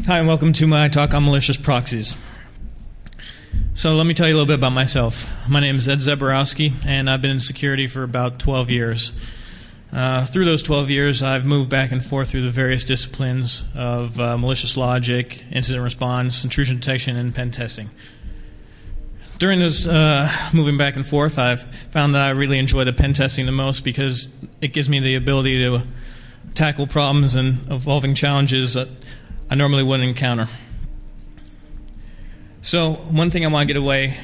Hi, and welcome to my talk on malicious proxies. So let me tell you a little bit about myself. My name is Ed Zaborowski, and I've been in security for about 12 years. Through those 12 years, I've moved back and forth through the various disciplines of malicious logic, incident response, intrusion detection, and pen testing. During those moving back and forth, I've found that I really enjoy the pen testing the most because it gives me the ability to tackle problems and evolving challenges that I normally wouldn't encounter. So one thing I want to get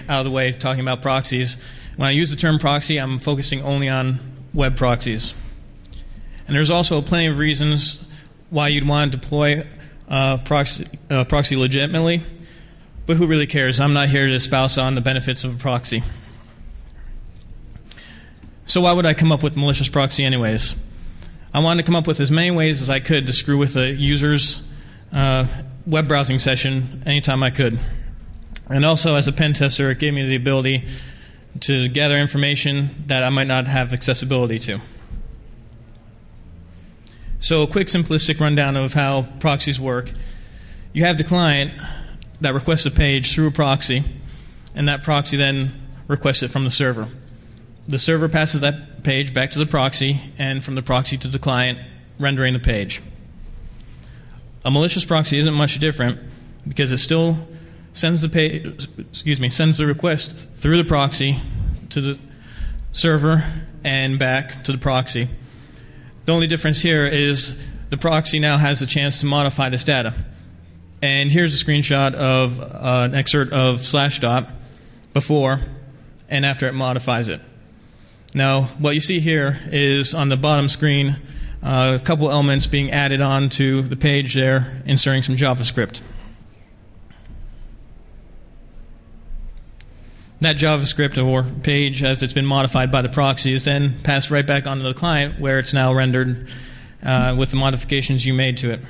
out of the way talking about proxies, when I use the term proxy, I'm focusing only on web proxies. And there's also plenty of reasons why you'd want to deploy proxy legitimately, but who really cares? I'm not here to espouse on the benefits of a proxy. So why would I come up with malicious proxy anyways? I wanted to come up with as many ways as I could to screw with a user's web browsing session anytime I could. And also, as a pen tester, it gave me the ability to gather information that I might not have accessibility to. So a quick simplistic rundown of how proxies work. You have the client that requests a page through a proxy, and that proxy then requests it from the server. The server passes that page back to the proxy, and from the proxy to the client, rendering the page. A malicious proxy isn't much different because it still sends the request through the proxy to the server and back to the proxy. The only difference here is the proxy now has a chance to modify this data. And here's a screenshot of an excerpt of /dot before and after it modifies it. Now, what you see here is on the bottom screen a couple elements being added on to the page there, inserting some JavaScript. That JavaScript or page, as it's been modified by the proxy, is then passed right back onto the client where it's now rendered with the modifications you made to it.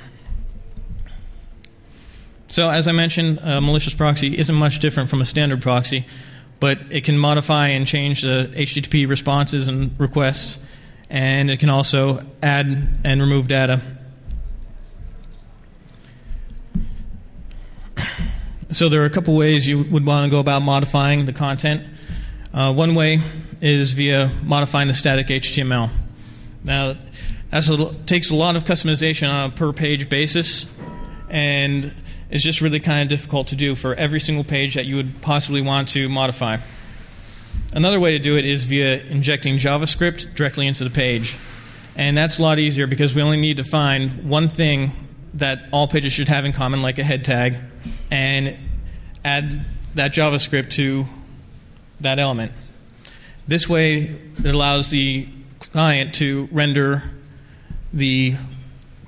So as I mentioned, a malicious proxy isn't much different from a standard proxy, but it can modify and change the HTTP responses and requests, and it can also add and remove data. So there are a couple ways you would want to go about modifying the content. One way is via modifying the static HTML. Now, that takes a lot of customization on a per-page basis, and it's just really kind of difficult to do for every single page that you would possibly want to modify. Another way to do it is via injecting JavaScript directly into the page. And that's a lot easier because we only need to find one thing that all pages should have in common, like a head tag, and add that JavaScript to that element. This way, it allows the client to render the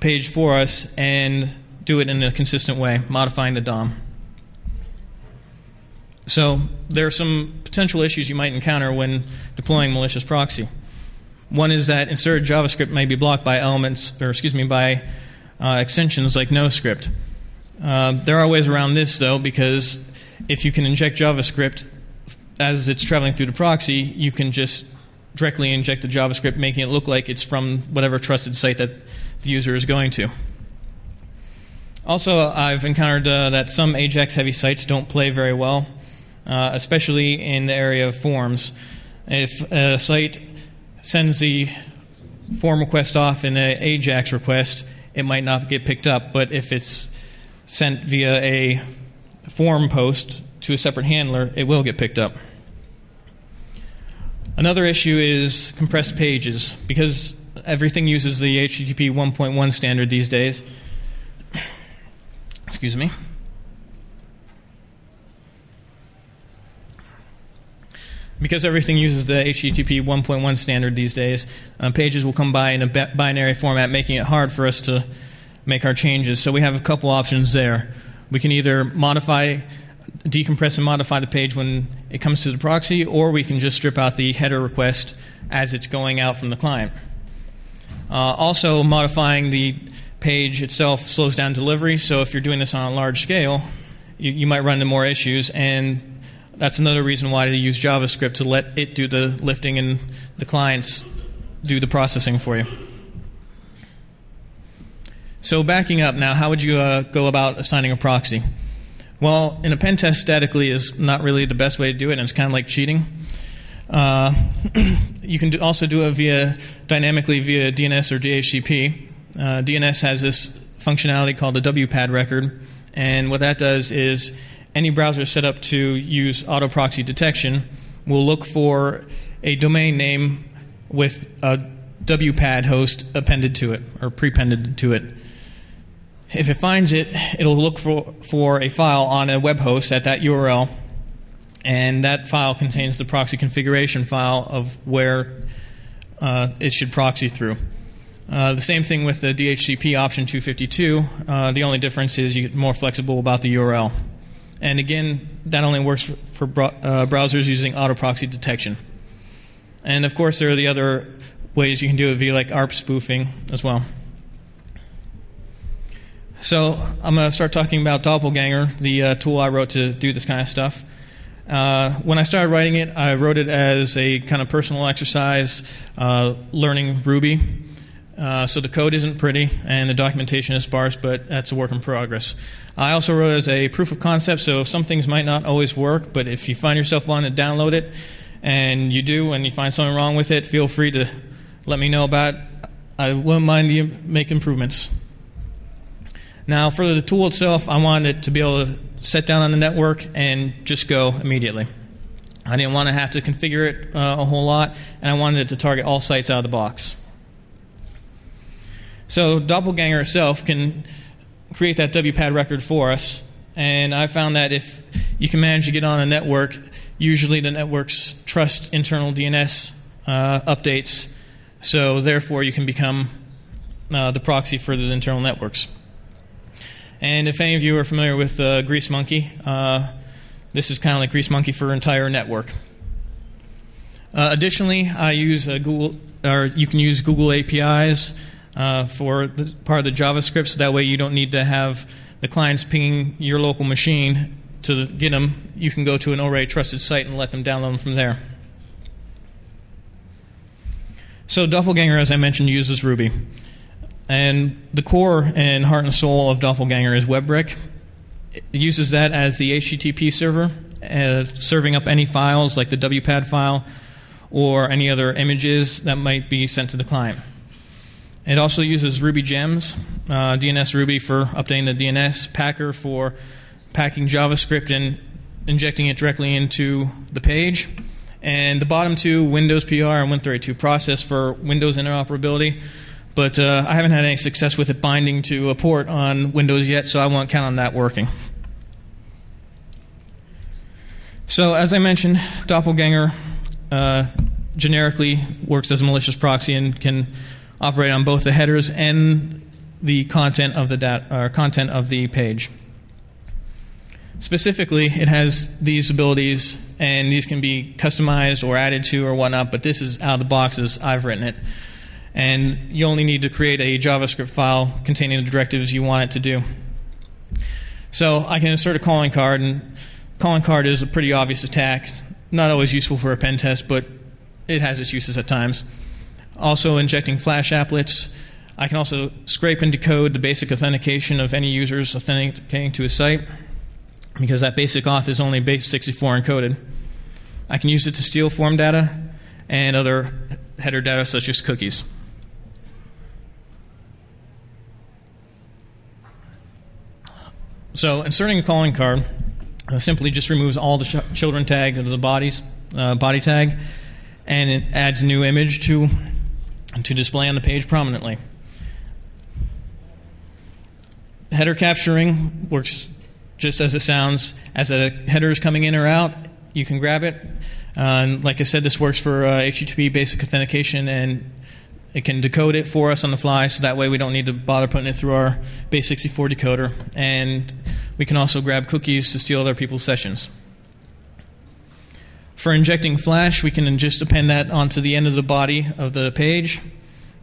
page for us and do it in a consistent way, modifying the DOM. So there are some potential issues you might encounter when deploying malicious proxy. One is that inserted JavaScript may be blocked by extensions like NoScript. There are ways around this, though, because if you can inject JavaScript as it's traveling through the proxy, you can just directly inject the JavaScript, making it look like it's from whatever trusted site that the user is going to. Also, I've encountered that some AJAX-heavy sites don't play very well, especially in the area of forms. If a site sends the form request off in an AJAX request, it might not get picked up, but if it's sent via a form post to a separate handler, it will get picked up. Another issue is compressed pages. Because everything uses the HTTP 1.1 standard these days, excuse me. Because everything uses the HTTP 1.1 standard these days, pages will come by in a binary format, making it hard for us to make our changes. So we have a couple options there. We can either decompress and modify the page when it comes to the proxy, or we can just strip out the header request as it's going out from the client. Also, modifying the page itself slows down delivery, so if you're doing this on a large scale, you might run into more issues, and that's another reason why to use JavaScript, to let it do the lifting and the clients do the processing for you. So backing up now, how would you go about assigning a proxy? Well, in a pen test, statically is not really the best way to do it, and it's kind of like cheating. You can also do it dynamically via DNS or DHCP. DNS has this functionality called the WPAD record, and what that does is any browser set up to use auto proxy detection will look for a domain name with a WPAD host appended to it or prepended to it. If it finds it, it'll look for a file on a web host at that URL, and that file contains the proxy configuration file of where it should proxy through. The same thing with the DHCP option 252. The only difference is you get more flexible about the URL. And again, that only works for browsers using auto proxy detection. And of course, there are the other ways you can do it via like ARP spoofing as well. So I'm going to start talking about Doppelganger, the tool I wrote to do this kind of stuff. When I started writing it, I wrote it as a kind of personal exercise, learning Ruby. So the code isn't pretty, and the documentation is sparse, but that's a work in progress. I also wrote it as a proof of concept, so some things might not always work, but if you find yourself wanting to download it, and you do, and you find something wrong with it, feel free to let me know about it. I wouldn't mind you make improvements. Now, for the tool itself, I wanted it to be able to set down on the network and just go immediately. I didn't want to have to configure it a whole lot, and I wanted it to target all sites out of the box. So Doppelganger itself can create that WPAD record for us, and I found that if you can manage to get on a network, usually the networks trust internal DNS updates, so therefore you can become the proxy for the internal networks. And if any of you are familiar with Grease Monkey, this is kind of like Grease Monkey for entire network. Additionally, I use Google, or you can use Google APIs for part of the JavaScript, so that way you don't need to have the clients pinging your local machine to get them. You can go to an already trusted site and let them download them from there. So Doppelganger, as I mentioned, uses Ruby. And the core and heart and soul of Doppelganger is WebRick. It uses that as the HTTP server, serving up any files like the WPAD file or any other images that might be sent to the client. It also uses Ruby gems, DNS Ruby for updating the DNS, Packer for packing JavaScript and injecting it directly into the page, and the bottom two, Windows PR and Win32 process for Windows interoperability. But I haven't had any success with it binding to a port on Windows yet, so I won't count on that working. So as I mentioned, Doppelganger generically works as a malicious proxy and can operate on both the headers and the content of the content of the page. Specifically, it has these abilities, and these can be customized or added to or whatnot, but this is out of the box as I've written it. And you only need to create a JavaScript file containing the directives you want it to do. So I can insert a calling card, and calling card is a pretty obvious attack. Not always useful for a pen test, but it has its uses at times. Also injecting flash applets. I can also scrape and decode the basic authentication of any users authenticating to a site, because that basic auth is only base 64 encoded. I can use it to steal form data and other header data such as cookies. So inserting a calling card simply just removes all the children tag of the body tag, and it adds a new image to display on the page prominently. Header capturing works just as it sounds. As a header is coming in or out, you can grab it. And like I said, this works for HTTP basic authentication, and it can decode it for us on the fly, so that way we don't need to bother putting it through our base 64 decoder. And we can also grab cookies to steal other people's sessions. For injecting flash, we can just append that onto the end of the body of the page,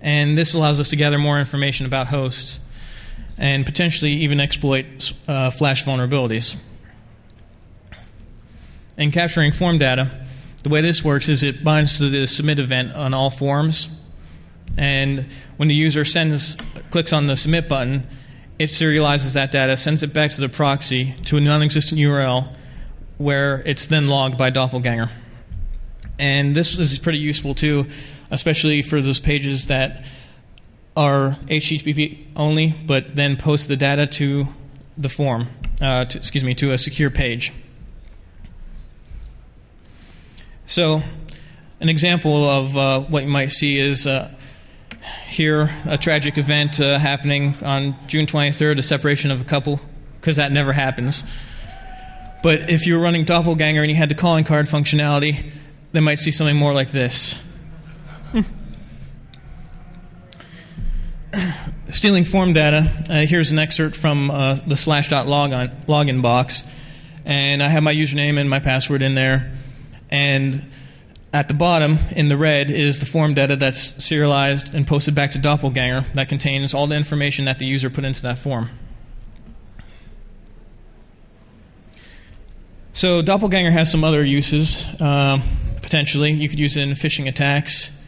and this allows us to gather more information about hosts and potentially even exploit flash vulnerabilities. In capturing form data, the way this works is it binds to the submit event on all forms, And when the user clicks on the submit button, it serializes that data, sends it back to the proxy to a non-existent URL where it's then logged by Doppelganger. And this is pretty useful too, especially for those pages that are HTTP only, but then post the data to the form, to a secure page. So an example of what you might see is here a tragic event happening on June 23rd, a separation of a couple, because that never happens. But if you were running Doppelganger and you had the calling card functionality, they might see something more like this. Stealing form data. Here's an excerpt from the /.login box. And I have my username and my password in there. And at the bottom, in the red, is the form data that's serialized and posted back to Doppelganger that contains all the information that the user put into that form. So Doppelganger has some other uses, potentially. You could use it in phishing attacks.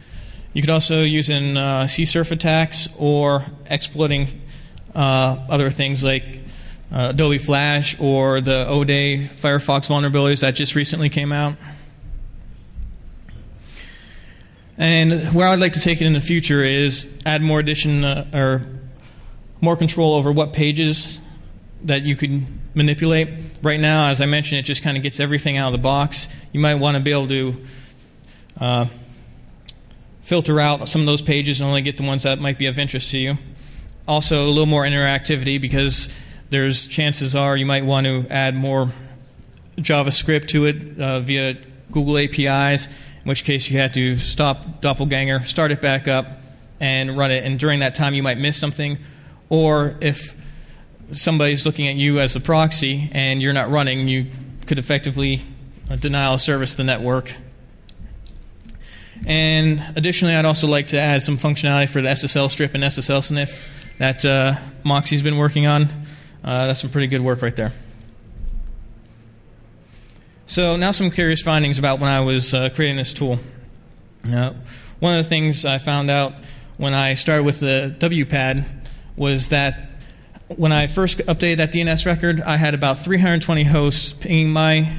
You could also use it in CSRF attacks or exploiting other things like Adobe Flash or the O-Day Firefox vulnerabilities that just recently came out. And where I'd like to take it in the future is add more or more control over what pages that you could manipulate. Right now, as I mentioned, it just kind of gets everything out of the box. You might want to be able to filter out some of those pages and only get the ones that might be of interest to you. Also, a little more interactivity, because there's chances are you might want to add more JavaScript to it via Google APIs, in which case you had to stop Doppelganger, start it back up, and run it. And during that time, you might miss something. Or if somebody's looking at you as the proxy and you're not running, you could effectively denial of service to the network. And additionally, I'd also like to add some functionality for the SSL strip and SSL sniff that Moxie's been working on. That's some pretty good work right there. So now some curious findings about when I was creating this tool. One of the things I found out when I started with the WPAD was that when I first updated that DNS record, I had about 320 hosts pinging my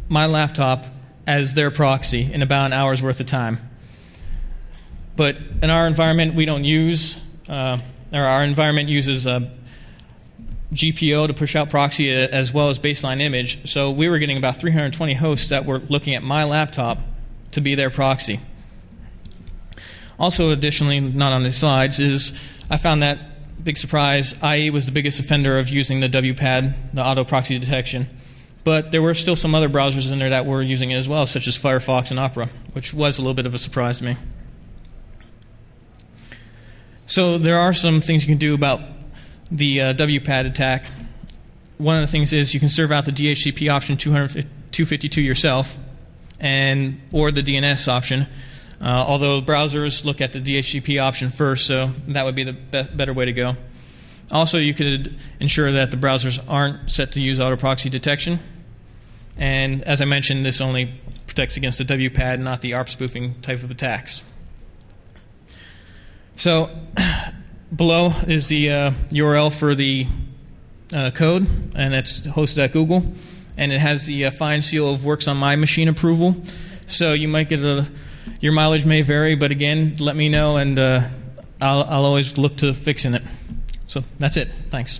laptop as their proxy in about an hour's worth of time. But in our environment, we don't use, or our environment uses GPO to push out proxy as well as baseline image. So we were getting about 320 hosts that were looking at my laptop to be their proxy. Also, additionally, not on the slides, is I found that big surprise. IE was the biggest offender of using the WPAD, the auto proxy detection. But there were still some other browsers in there that were using it as well, such as Firefox and Opera, which was a little bit of a surprise to me. So there are some things you can do about the WPAD attack. One of the things is you can serve out the DHCP option 252 yourself, or the DNS option. Although browsers look at the DHCP option first, so that would be the better way to go. Also, you could ensure that the browsers aren't set to use auto proxy detection. And as I mentioned, this only protects against the WPAD, not the ARP spoofing type of attacks. So below is the URL for the code, and it's hosted at Google. And it has the fine seal of works on my machine approval. So you might get your mileage may vary, but again, let me know, and I'll always look to fixing it. So that's it. Thanks.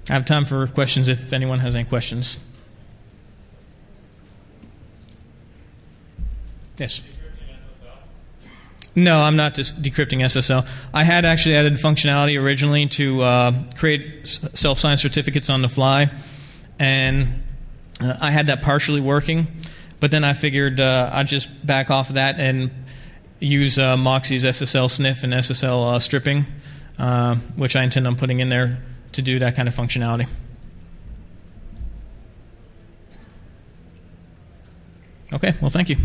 I have time for questions if anyone has any questions. Yes? No, I'm not just decrypting SSL. I had actually added functionality originally to create self-signed certificates on the fly, and I had that partially working, but then I figured I'd just back off of that and use Moxie's SSL sniff and SSL stripping, which I intend on putting in there to do that kind of functionality. Okay, well, thank you.